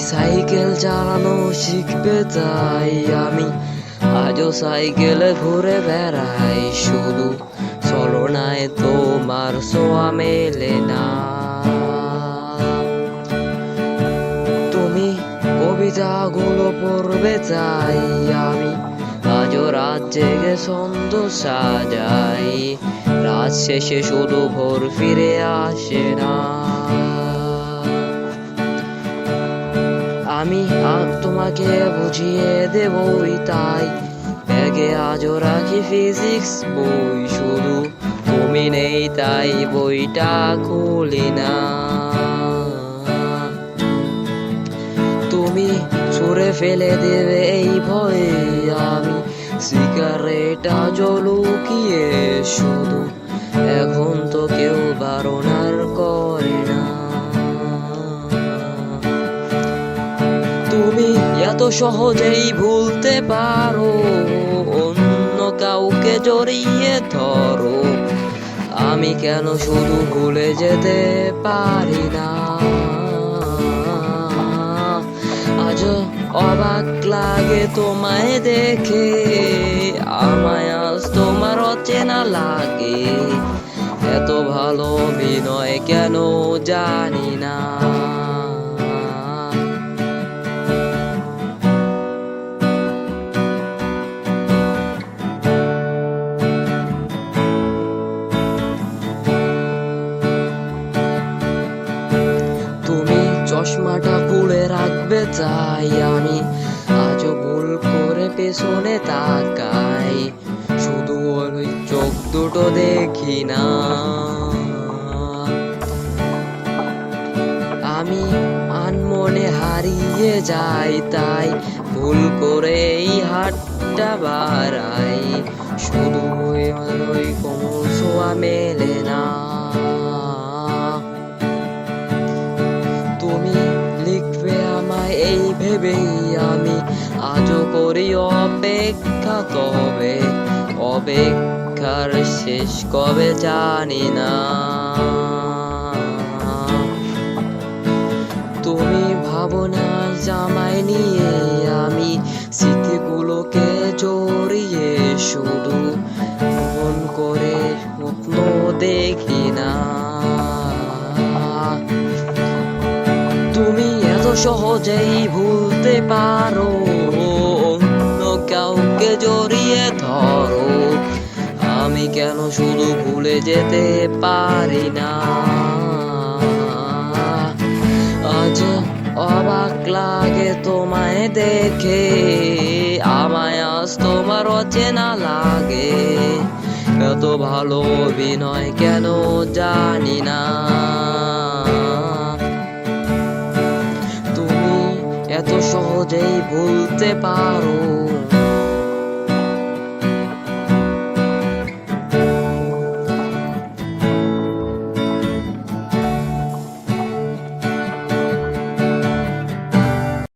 Cycle চালানো শিখবে তাই আমি আজও সাইকেলে ঘুরে বেড়াই, শুধু চলনায় তোমার ছোঁয়া মেলে না। তুমি কবিতাগুলো পড়বে তাই আমি আজও রাত জেগে ছন্দ সাজাই, রাত শেষে শুধু ভোর ফিরে আসে না। আমি তোমাকে বুঝিয়ে দেবই তাই ব্যাগে আজও রাখি ফিজিক্স বই, শুধু তুমি নেই তাই বইটা খুলি না। তুমি ছুঁড়ে ফেলে দেবে এই ভয়ে আমি সিগারেট আজও লুকিয়ে, শুধু এখন তো কেউ বারণ আর করে না। তুমি এত সহজেই ভুলতে পারো, অন্য কাউকে জড়িয়ে ধরো, আমি কেন শুধু ভুলে যেতে পারি না। আজ অবাক লাগে তোমায় দেখে, আমায় আজ তোমার অচেনা লাগে, এত ভালো অভিনয় কেন জানি না। তুমি চশমাটা খুলে রাখবে তাই আমি আজও ভুল করে পেছনে তাকাই, শুধু ওই চোখ দুটো দেখি না। আমি আনমনে হারিয়ে যাই তাই ভুল করে এই হাতটা বাড়াই, শুধু ওই কোমল ছোঁয়া মেলে না। তুমি লিখবে আমায় এই ভেবেই আমি আজও করি অপেক্ষা, তবে অপেক্ষার শেষ কবে জানি না। তুমি ভাবনা জামাই নিয়ে আমি স্মৃতিগুলোকে জড়িয়ে, শুধু মন করে স্বপ্ন দেখি না। তুমি এত সহজেই ভুলতে পারো, অন্য কাউকে জড়িয়ে ধরো, আমি কেন শুধু ভুলে যেতে পারি না। আজ অবাক লাগে তোমায় দেখে, আমায় আজ তোমার অচেনা লাগে, এত ভালো অভিনয় কেন জানি না। তুমি এত সহজেই ভুলতে পারো।